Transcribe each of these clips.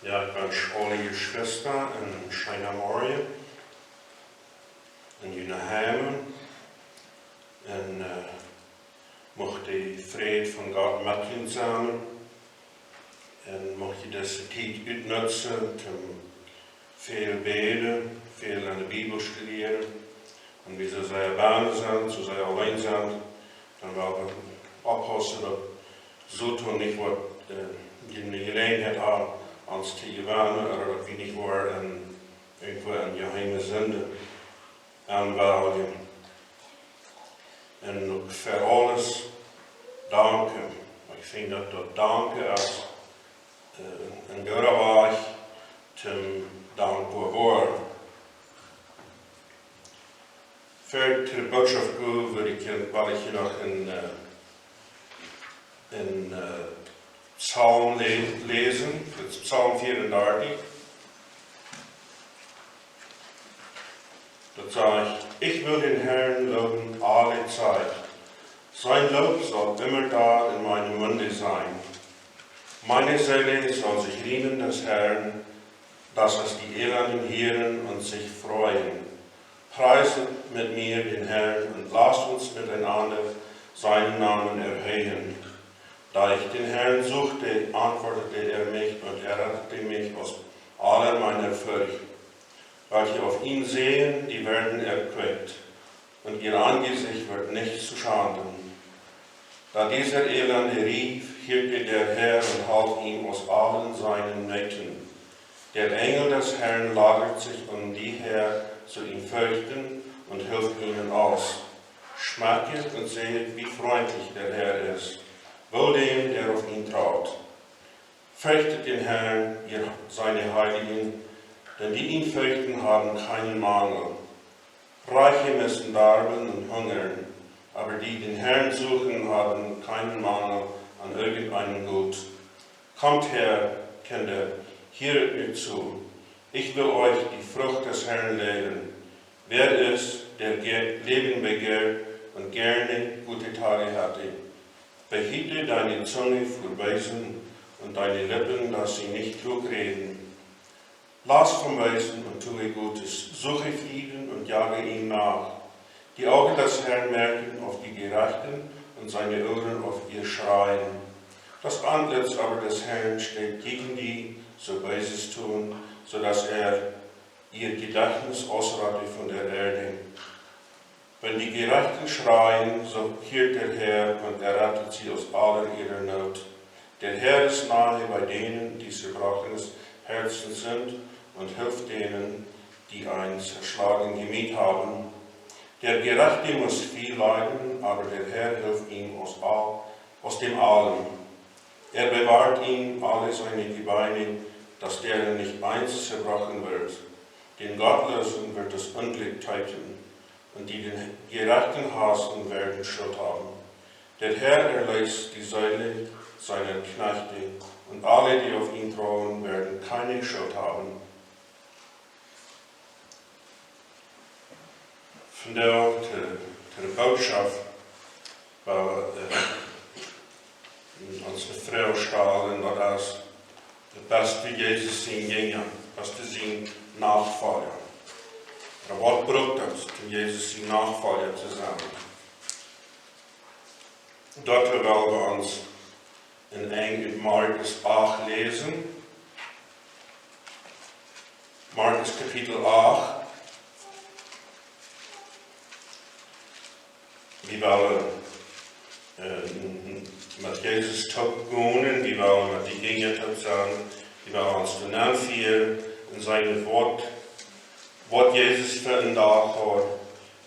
Ja, ik wens alle je Schwester een schöne Morgen in jullie heimen en mocht die vrede van God met je samen en mocht je deze tijd uitnutzen om veel beten, veel aan de Bibel studeren en wie ze zij banen zijn, zo zij alleen zijn, dan wel we oppassen dat zo toen niet wordt je de gelegenheid hebben ons te gewanen, oder dat we niet worden irgendwo een geheime Sünde aanwelgen. En ook voor alles danken. Ik vind dat danken als een goede weg te dankbaar worden. Voor de boodschap gaan wil ik je nog een Psalm lezen, het is Psalm 34. Dat sagt, ich will den Herrn loben alle Zeit. Sein Lob soll immer da in meinem Munde sein. Meine Seele soll sich rühmen des Herrn, dass es die Elenden hören und sich freuen. Preiset mit mir den Herrn und lasst uns miteinander seinen Namen erhöhen. Da ich den Herrn suchte, antwortete er mich und er rettete mich aus aller meiner Furcht. Welche auf ihn sehen, die werden erquickt, und ihr Angesicht wird nicht zu Schanden. Da dieser Elende rief, hielt der Herr und half ihm aus allen seinen Nöten. Der Engel des Herrn lagert sich die her zu ihm fürchten und hilft ihnen aus. Schmecket und sehet, wie freundlich der Herr ist. Wohl dem, der auf ihn traut. Fürchtet den Herrn, ihr seine Heiligen, denn die ihn fürchten, haben keinen Mangel. Reiche müssen darben und hungern, aber die den Herrn suchen, haben keinen Mangel an irgendeinem Gut. Kommt her, Kinder, höret mir zu. Ich will euch die Frucht des Herrn lehren. Wer ist, der Leben begehrt und gerne gute Tage hatte? Behiele deine Zunge vor Bösen und deine Lippen, dass sie nicht klug reden. Lass vom Bösen und tue Gutes, suche Frieden und jage ihm nach. Die Augen des Herrn merken auf die Gerechten und seine Ohren auf ihr Schreien. Das Antlitz aber des Herrn steht gegen die, so Böses tun, so dass er ihr Gedächtnis ausrotte von der Erde. Wenn die Gerechten schreien, so hört der Herr und er rettet sie aus aller ihrer Not. Der Herr ist nahe bei denen, die zerbrochenes Herzen sind und hilft denen, die ein zerschlagen Gemüt haben. Der Gerechte muss viel leiden, aber der Herr hilft ihm aus dem Allem. Er bewahrt ihm alle seine Gebeine, dass deren nicht eins zerbrochen wird. Den Gottlosen wird das Unglück töten, und die den Gerechten hassen, werden Schuld haben. Der Herr erlöst die Seele seiner Knechte, und alle, die auf ihn trauen, werden keine Schuld haben. Vandaar de boodschap waar onze vrouw staat en dat is de beste Jezus zien gingen, beste zien nachfolger. Wat braucht es, um Jesus zijn Nachfolger zu sein? Dort willen wir uns in Markus 8 lesen. Markus Kapitel 8. Wir wollen mit Jesus gehen, wir wollen mit die Dinge sein, wir wollen uns anführen in seinem Wort, was Jesus für einen Tag hat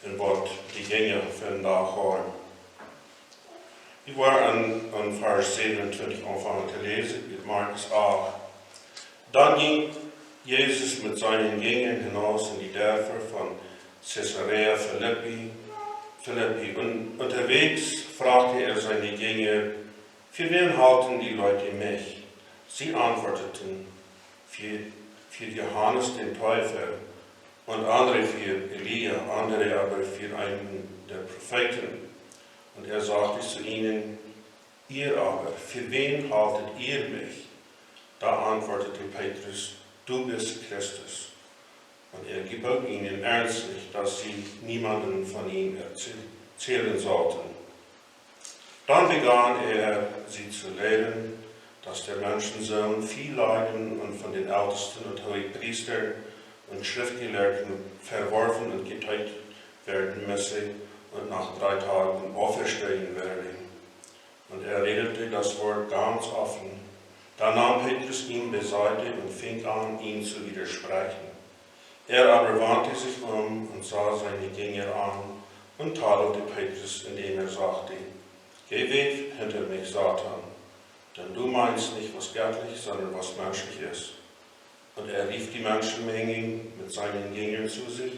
und was die Dinge für einen Tag hat. Ich war an Vers 27 anfangen zu lesen, mit Markus 8. Dann ging Jesus mit seinen Jüngern hinaus in die Dörfer von Caesarea Philippi. Und unterwegs fragte er seine Jünger, für wen halten die Leute mich? Sie antworteten, für Johannes den Täufer und andere für Elia, andere aber für einen der Propheten. Und er sagte zu ihnen, ihr aber, für wen haltet ihr mich? Da antwortete Petrus, du bist Christus. Und er gebot ihnen ernstlich, dass sie niemanden von ihm erzählen sollten. Dann begann er, sie zu lehren, dass der Menschensohn viel leiden und von den Ältesten und Hohepriestern und Schriftgelehrten verworfen und getötet werden müsse und nach 3 Tagen auferstehen werde. Und er redete das Wort ganz offen. Da nahm Petrus ihn beiseite und fing an, ihm zu widersprechen. Er aber wandte sich um und sah seine Gänger an und tadelte Petrus, indem er sagte, geh weg hinter mich, Satan, denn du meinst nicht, was göttlich, sondern was menschlich ist. Und er rief die Menschenmenge mit seinen Jüngern zu sich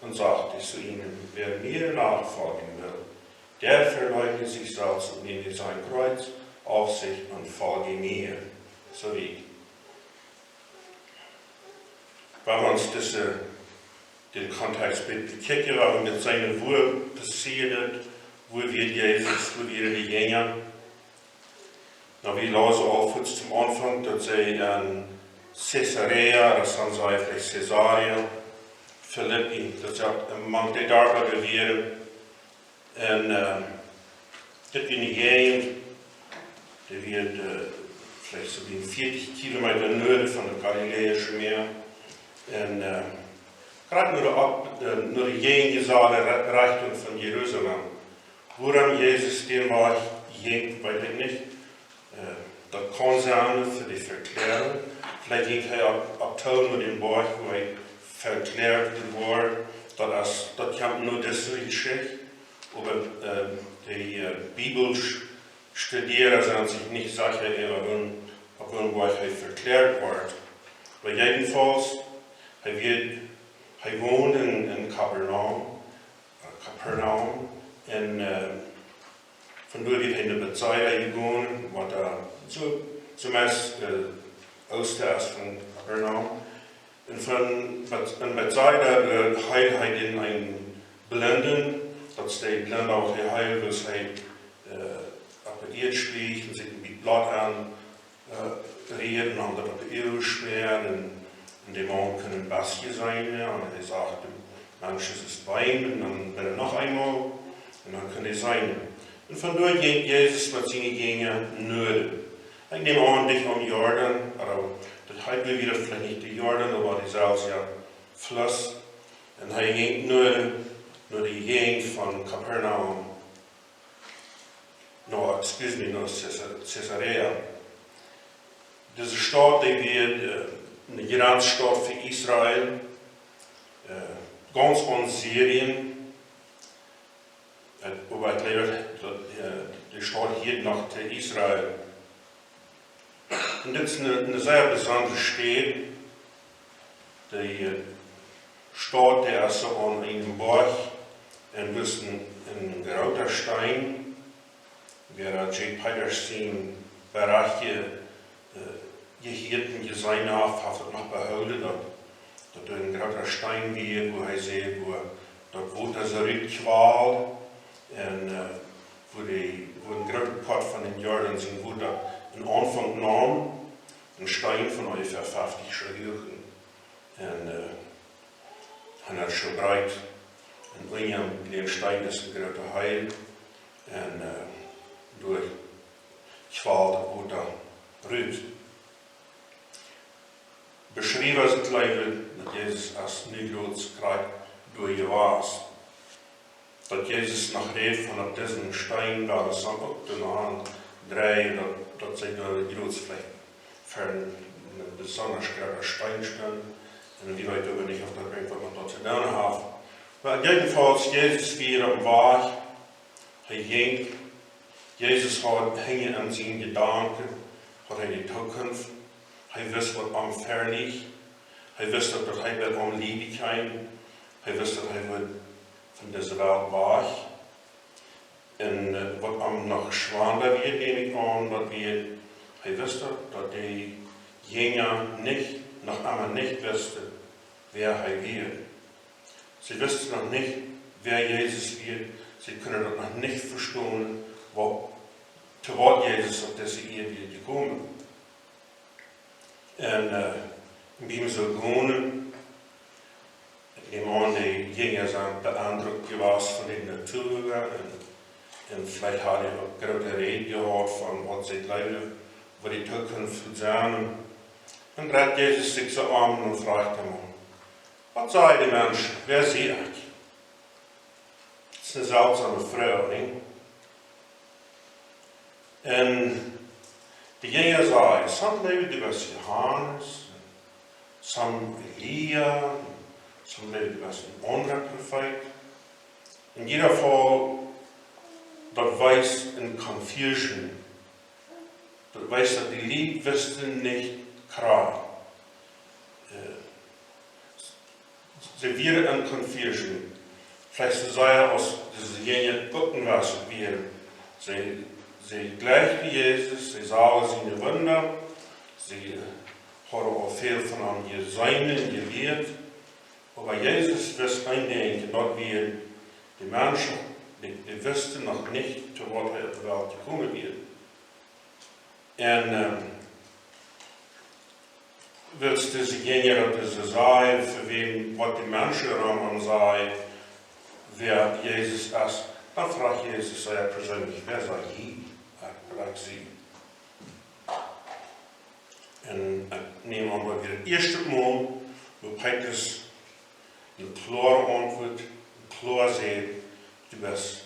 und sagte zu ihnen, wer mir nachfolgen will, der verleugne sich selbst und nehme sein Kreuz auf sich und folge mir. So wie. Wenn wir uns den Kontext bekijken, waarom dit zijn woord passiert, wo wir Jesus, wo wir die Jünger. Nou, wir lasen al goed zum Anfang, dat zij in Caesarea, dat zijn zij vielleicht Caesarea, Philippi, dat zij een man die daar waren. En dit in die Gegend, die wird vielleicht so wie 40 Kilometer nördlich von dem Galiläischen Meer. En gerade nur die Gegend Richtung von Jerusalem. Woran Jesus den war, ging, weiß ich nicht. Das kann sein für die Verklärung. Vielleicht ging er ab Ton mit dem Berg, wo er verklärt wurde. Das kann nur deswegen geschehen. Aber die Bibelstudierer sind sich nicht sicher, ob ein Berg verklärt wird. Aber jedenfalls, er wohnt in Kapernaum. En vandoor wird er in de Bethsaida gegaan, wat zumeist oosten is van Kapernaum. En van Bethsaida heilt hij in een blinden, dat is de blinde ook geheilt, dus hij op het eerd spreekt en zich met bloed aan reden, en dat op de eeuw schweren, en die man kunnen Basje zijn, en hij zegt, manches ist Wein, und dann will er noch einmal, und dann kann es sein. Und von dort geht Jesus mit seinen Jüngern Norden. Ich nehme an, dich am Jordan, aber das heißt wieder vielleicht nicht der Jordan, aber dieselbe Fluss. Und er ging nur die Gegend von Kapernaum, nach Caesarea. Diese Stadt, die wird eine Grenzstadt für Israel, ganz von Syrien, wobei die Stadt hier nach Israel. Und das ist eine sehr besondere Stadt. Die Stadt, der ist so an einem Berg, in grauter Stein, wer J. Petersen Bereiche gehirten gesehen hat noch behalten hat. Dat er een groter stein weer, wo hij zei, dat wordt er zo ritueel, en wo een grote part van den Jordan zijn, wo dat een aanvang nam, een stein van ongeveer 50 Schrieden. En hij had zo breit, en een klein stein is een grote heil, en door kwaal dat wordt dat ruut. Beschreven is het leven dat Jezus als Negrootskrijg doorgewaast. Dat Jezus nog reed van op deze steen waar de zon op de hand draaien, dat zij door de grootsvlek ver een besonders grote steen staan. En wie weet ook niet of dat brengt wat dat te doen heeft. Maar jedenfalls, Jezus weer op weg. Hij ging. Jezus hing aan zijn gedanken, had hij de toekomst. Hij wist wat am ver ligt. Hij wist dat hij wel om liefde kwam. Hij wist dat hij van deze wereld weg. En wat am nog zwaarder werd, neem ik aan, hij wist dat die Jünger noch einmal nicht wussten, wer er wird. Sie wussten noch nicht, wer Jesus wird. Sie können das noch nicht verstehen, zu was Jesus auf diese Erde gekommen ist. En wie we zo wonen, ik neem aan, die jongeren zijn beeindruckt geweest van de natuur en vielleicht hadden die ook grote reden gehad van wat ze leven, wat die toekomst moet zijn. En draait Jezus zich zo aan en vraagt hem, wat zei die mensen, wer zie ik? Het is een zeldzame vrouw, niet? En de jongeren zei, some leven die was Johannes, some Elia, some leven die was een andere profeet. In ieder geval, dat wijst een confusion. Dat wijst dat die Lied wisten niet klar. Ze waren in confusion. Vielleicht sei als diese jene gucken was wir. Sie gleichen Jesus, sie sahen seine Wunder, sie haben auch viel von einem Seinen gelehrt. Aber Jesus wusste eindenken, dass wir die Menschen, die wussten noch nicht, zu was auf die Welt gekommen wird. Und willst du sie gehen, dass sie sagen, für wen, was die Menschen rum sagen, wer Jesus ist, dann fragt Jesus sehr persönlich, wer sei ich? Fragt sie. Und nehmen wir wieder das erste Mal, wo Petrus eine klare Antwort, klar sagt, du bist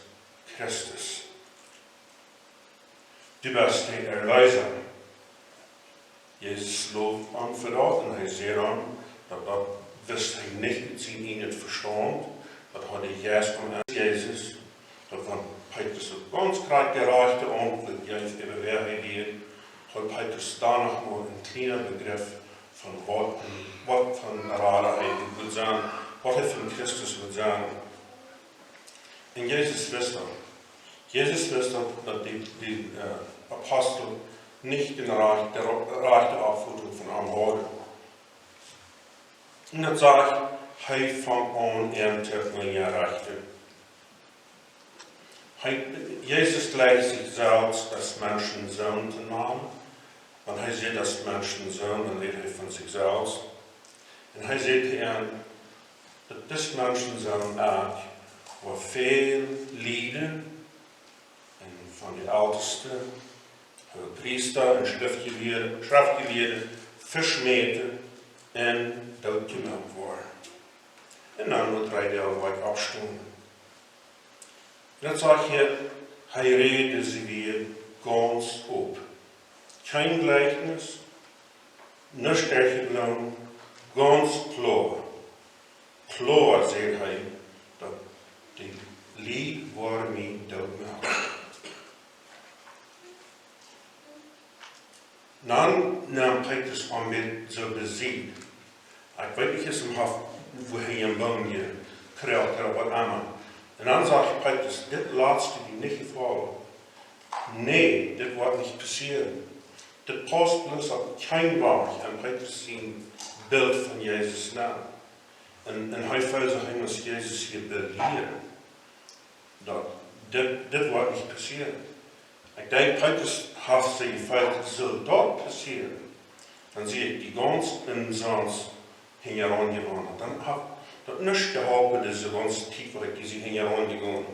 Christus. Du bist der Erlöser. Jesus lobt an für das und er sagt an, das wusste er nicht, sie ihn nicht verstanden, das hat er erst am Ende Jesus, das von Petrus so ganz gerade gereichte Antwort, die ich über wer er wird, hat Petrus danach mal einen kleinen Begriff von was von Raderheit wird sein, was er von Christus wird sein. Und Jesus wusste, dass die Apostel nicht den Reich der Abfuhrung von ihm haben. Und das sagt, er fängt an, Ehrentöpflinge erreichen. Jesus gleicht sich selbst als Menschensohn zu nehmen. Und er sieht als Menschensohn, dann redet er von sich selbst. Und er sieht dass das Menschensohn auch war viel Lieden von den Ältesten, Priester und Schriftgelehrten verschmähte und doodgemaakt worden. En dan moet hij de weg afstonden. Dat zag je, hij redde ze weer ganz op. Kein Gleichnis, nicht ergeblogen, ganz klar. Klar, zegt hij, dat die lied war mij doodgemaakt. Dan nam Petrus aan met zo besiegt. Ik weet niet eens wo hij een boom gekruilt had, wat allemaal. En dan zegt Petrus, dit laatste die niet gevallen. Nee, dit wordt niet passeren. Dit past bloß op geen Weg en Petrus zijn beeld van Jezus na. En hij voelt zich als Jezus hier beleren. Dat dit wordt niet passeren. Ik denk, Petrus heeft zich gevraagd, zal dat passeren? Dan zie ik die ganz inzans herangegaan. Dan heeft dat niet geholpen, deze ganze tijd waar ik die herangegaan.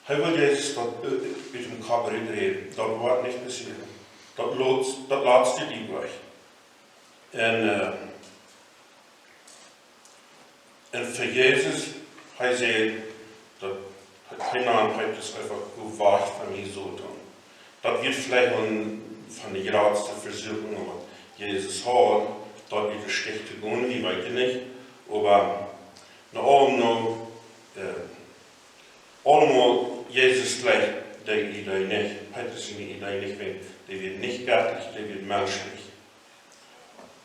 Hij wil Jezus dat uit hem kabaret reden. Dat wordt niet passeren. Dat laatste die weg. En voor Jezus, hij zei dat hij naam Petrus einfach gewacht van mij zo doen. Dat wird vielleicht von den grootste Versuchungen, wat Jezus had, dat wird de slechte doen, wie weet je niet. Maar allemaal Jezus gleich die Idee nicht. Petrus die Idee nicht, die wird nicht göttlich, die wird menschlich.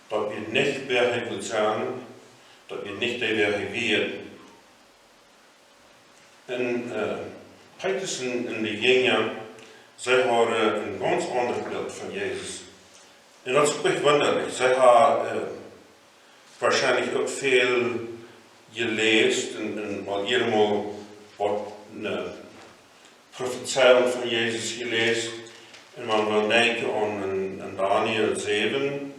Das wird nicht, wer er will sein, das wird nicht der, wer er wird. En Petrus en de Jünger, zij hadden een ganz ander beeld van Jezus. En dat is ook echt wonderlijk. Zij hadden wahrscheinlich ook veel gelezen en al helemaal wat Prophezeiung von Jesus gelezen. En man wil denken aan Daniel 7,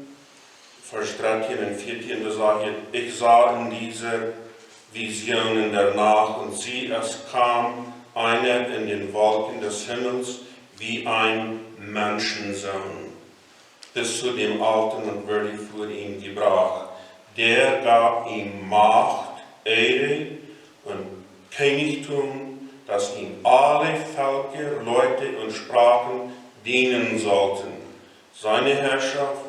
Vers 13 und 14, da sagt er, ich sah in dieser Vision in der Nacht und sieh, es kam einer in den Wolken des Himmels wie ein Menschensohn, bis zu dem Alten und wurde vor ihm gebracht. Der gab ihm Macht, Ehre und Königtum, dass ihm alle Völker, Leute und Sprachen dienen sollten. Seine Herrschaft,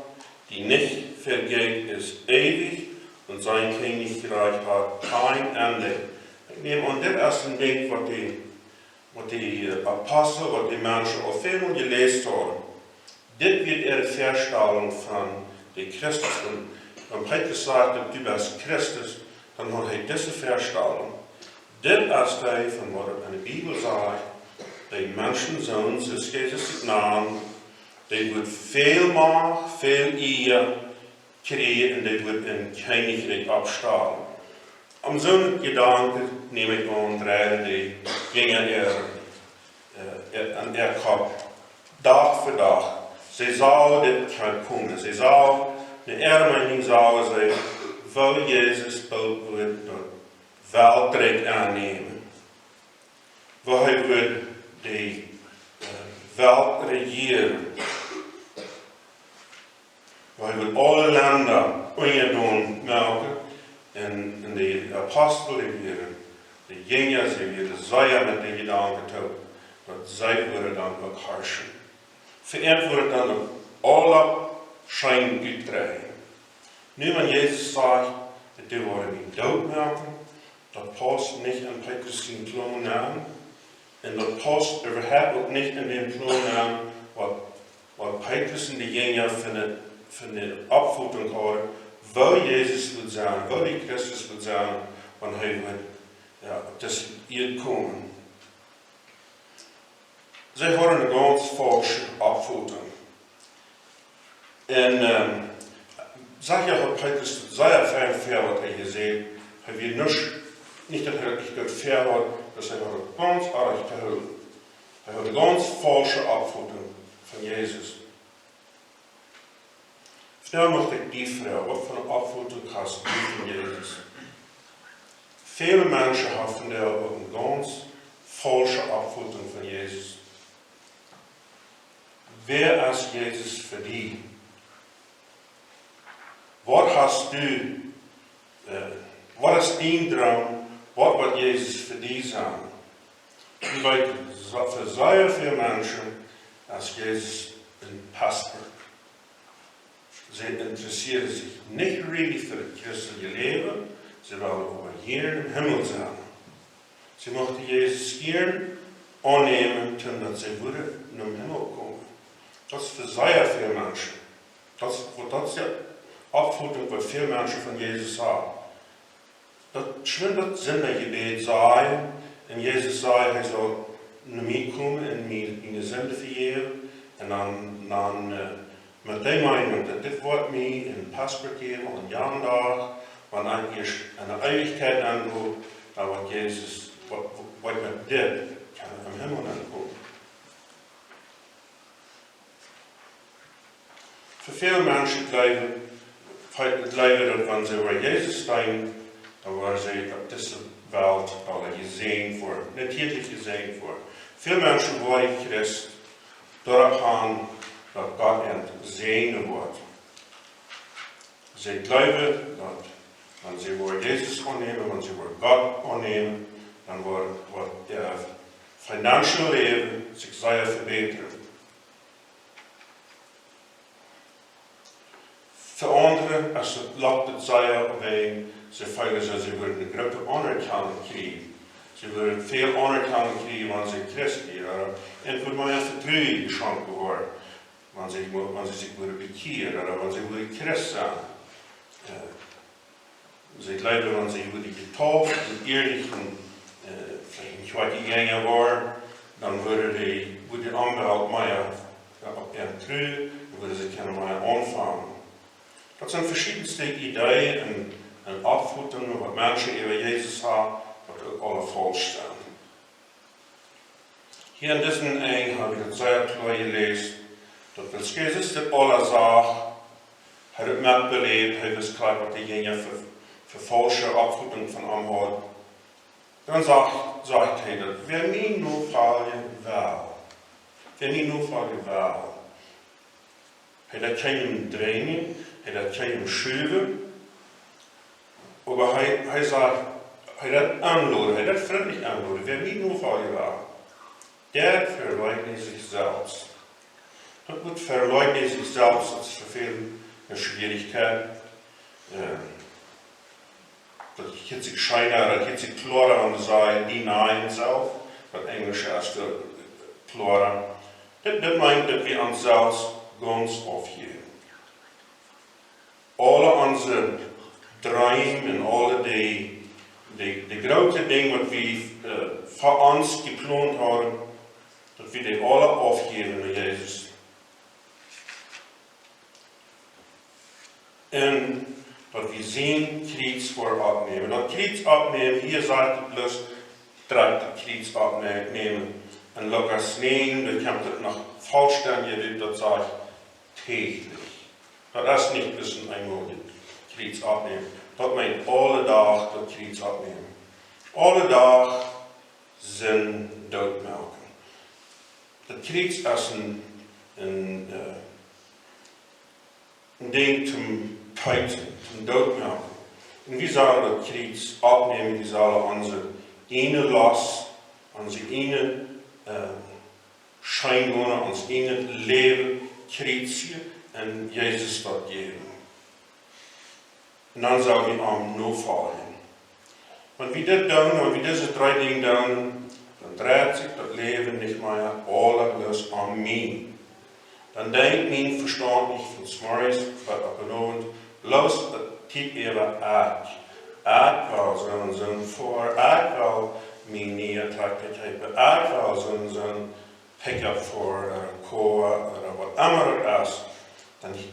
die nicht vergeht, ist ewig und sein Königreich hat kein Ende. Ich nehme an, das ist ein Ding, was die Apostel, was die Menschen auf Film gelesen haben. Das wird ihre Vorstellung von dem Christus. Wenn Petrus sagt, du bist Christus, dann hat er diese Vorstellung. Das ist die, von was in der Bibel sagt, der Menschensohn ist Jesus genannt, der wird viel Macht, viel Ehe kriegen und der wird in Königreich absteigen. Am so einen Gedanken nehme ich an, drehen die gingen an ihr Kopf, Tag für Tag. Sie sah das kein Punkt, sie sah, in ihrer Meinung sah sie, weil Jesus bald wird die Weltreich annehmen. Weil er wird die Welt regieren. Weil er wird alle Länder ungeduld melken. En die Apostel, die Jünger, sie werden sehr mit den Gedanken tun, dass sie würden dann auch herrschen. Verantwortet dann auch alle Schein uitdragen. Nu, wenn Jesus sagt, dass die worden ihn dood melken, das passt nicht an Petrus den Plan an. Und das passt überhaupt auch nicht an den Plan an, was Petrus und die Jünger für eine Abfutung haben, wo Jesus wird sein, wo die Christus wird sein, wenn er wird, das hier kommen. Sie haben eine ganz falsche Abfutung. Und sag ja, hat Petrus sehr viel Fehler, was er gesehen hat, wir nicht, dass er nicht fair hat, dass er ganz arg gehalten. Er hat eine ganz falsche Abfutung von Jesus. Stel möchte ich die Frage, was für eine Abfutung hast du von Jesus? Viele Menschen haben von der auch eine ganz falsche Abfutung von Jesus. Wer ist Jesus für dich? Was hast du, was ist dein Traum, was wird Jesus für dich sein? Ich weiß, für sehr viele Menschen ist Jesus ein Pastor. Sie interessieren sich nicht richtig für das christliche Leben, sie wollen aber hier im Himmel sein. Sie möchten Jesus gern annehmen, dass sie wieder in den Himmel kommen. Das ist für sehr viele Menschen. Das ist die Abfutung, was viele Menschen von Jesus haben. Das schwindet Sündergebet sein, und Jesus sagt, er soll zu mir kommen und mir meine Sünde vergeben, und dann mit der Meinung, dass das Wort mir in Passport geben und Jahrentag, wenn ich erst eine Ewigkeit angucke, aber Jesus, was mit dir, kann ich im Himmel angucken. Für viele Menschen glauben, dass wenn sie über Jesus denken, dann waren sie auf dieser Welt alle gesehen vor, natürlich gesehen vor. Viele Menschen wollen Christ daran, dass Gott sehen wird. Sie glauben, dass wenn sie über Jesus annehmen, wenn sie über Gott annehmen, dann wird ihr finanzielles Leben sich sehr verbessern. Für andere, als het loopt het sehr wegen, sie fühlen sich, sie würden eine große Anerkennung kriegen. Sie würden viel Anerkennung kriegen, wenn sie Christ wären. Und würde man ein Vertrauen geschenkt werden, wenn sie sich würden bekehren oder wenn sie würden Christ sein. Sie glauben, wenn sie würden getauft und ehrlich und vielleicht nicht weit gegangen waren, dann würde die Anwalt mehr auf ihren Treu, dann würde sie keine mehr anfangen. Das sind verschiedenste Ideen und Abfuttungen, was Menschen über Jesus haben, die alle falsch sind. Hier in diesem Eng habe ich das sehr klar gelesen, dass Jesus das alle sagt, Hij heeft het beleefd, hij wist gelijk wat hij ging voor falsche opvoeding van aanhouden. Dan zegt hij dat, wer mij nu vallen wel. Wer mij nu vallen wel. Hij dat geen draaien, hij dat geen schuiven. Maar hij sagt, hij dat aanloden, hij dat vriendelijk aanloden. Wer mij nu vallen wel. Der verleugnet sich selbst. Dat moet verleugnen zichzelf, dat is voor veel een schwierigheid. Dat gaat zich schijner, dat gaat zich klarer aan de zij, die nein zelf, wat Engels is veel klarer. Dat meint dat we onszelf ganz aufgeben. Alle onze dromen en alle die grote dingen wat we voor ons gepland hebben, dat we die alle aufgeben naar Jezus. En dat we zijn kriets voor opnemen. Dat kriets opnemen, hier zegt het plus, trekt het kriets opnemen. En Lukas 9, daar komt het nog vollständig, dat zegt täglich. Dat is niet dus eenmaal het kriets opnemen. Dat meint alle dag dat kriets opnemen. Alle dag zijn doodmelken. Dat kriets is een ding zum Teuten, zum Doodmelken. En wie zullen dat kriets opnemen? Die zullen onze ene last, onze ene schijnwonen, ons ene leven krietsen en Jezus dat geven. En dan zullen we aan nu vallen. Want wie dit doen, want wie deze drie dingen doen, dan draait zich dat leven niet meer alles aan mij. Dan denkt mijn verstand niet van s'morgens, wat op een avond, los, dat typ even ik. Ik wil zo'n voor, ik wil mijn nieuwe tractor typen, ik wil zo'n pick-up voor koor, of wat immer is.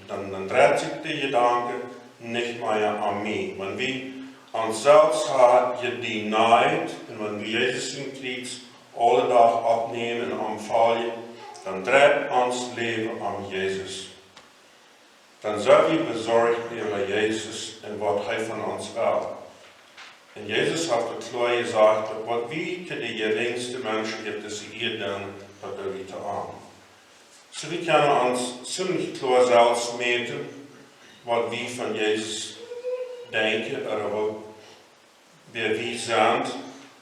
Dan draait zich de gedanke niet meer aan mij. Want wie onszelf had gedenied, en wanneer Jezus in kriets alle dag opnemen en aanvallen, dan draait ons leven aan Jezus. Dan zijn we bezorgd over Jezus en wat Hij van ons wil. En Jezus heeft het klaar gezegd, dat wat we te de geringste mensen hebben te hier doen, dat doen we te aan. So we kunnen ons ziemlich klaar zelfs meten, wat we van Jezus denken, of wer we zijn,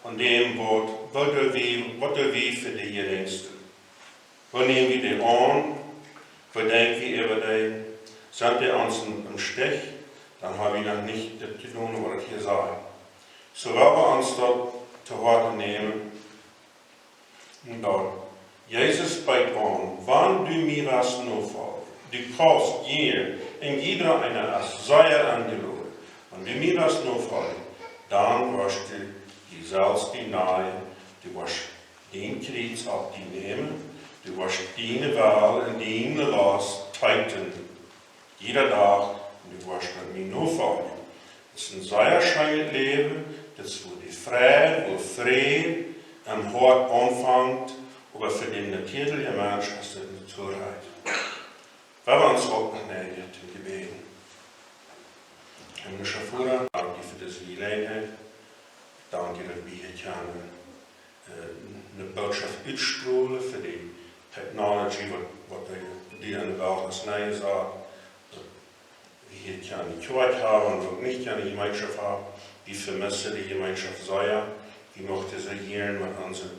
aan dem woord, wat doen we voor de geringste. Wat nemen we die aan? Wat denken we over die? Sind die uns im Stich? Dann haben wir noch nicht das getan, was ich hier sage. So wollen wir uns dort zu Hause nehmen. Und dort, Jesus beit an, wann du mir was nur vor, du kannst hier in jeder einer Säure angelogen. Wenn du mir was nur vor, dann wirst du die selbst die nahe, du wirst den Krieg auf die nehmen, du wirst deine Wahl und deine Last teiten. Jeder Tag, und du wirst mit mir nur fallen. Das ist ein sehr schönes Leben, das wo die Freude, wo Frieden am Hort anfängt, aber für den natürlichen Mensch ist das eine Torheit. Wenn wir uns auch noch näher zum Gebeten. Himmlischer Vater, danke für diese Gelegenheit. Danke, dass wir hier können eine Botschaft ausstrahlen für die Technology, was die in der Welt als Neues sagt. Wir hier keine Kirche haben und nicht keine Gemeinschaft haben. Wir vermissen die Gemeinschaft sehr. Wir möchten sie hier mit unseren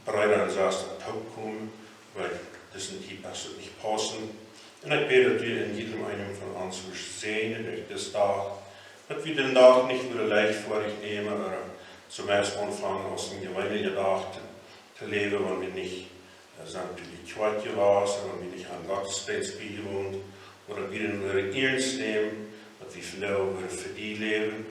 Brüdern und Schwestern kommen, weil das nicht passen. Und ich bete, dass wir in jedem einen von uns sehen durch das Tag, dass wir den Tag nicht wieder leichtfertig nehmen oder zum ersten anfangen, aus dem gewöhnlichen Tag zu leben, wenn wir nicht sind die Kirche gelassen, wenn wir nicht an Gottesdienst beiwohnen, oder wir in ernst nehmen, dass wir vielleicht für die leben,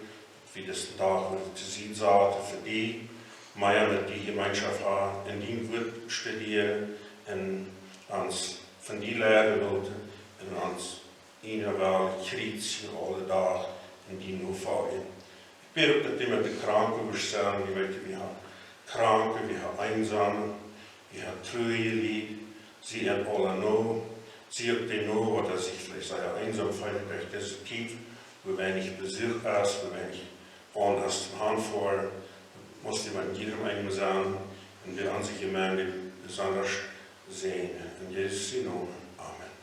dass wir das Tag zu sehen sagen, für die, mehr mit die Gemeinschaft haben, in die wir studieren, und uns von die lernen wollen, und uns ihnen wel kriegen alle Tag, in die nur fallen. Ich bete auch, dass die mit den Kranken verstehen, wir haben Kranke, wir haben Einsame, wir haben Treue, sie haben alle noch. Zieht den nur, oder sich vielleicht seine Einsamkeit recht destruktiv, wo wenig Besuch ist, wo wenig Frauen hast zum Hand vor, muss jemand jedem einem sagen, und wir an sich Gemeinde besonders sehen. In Jesus' Namen. Amen.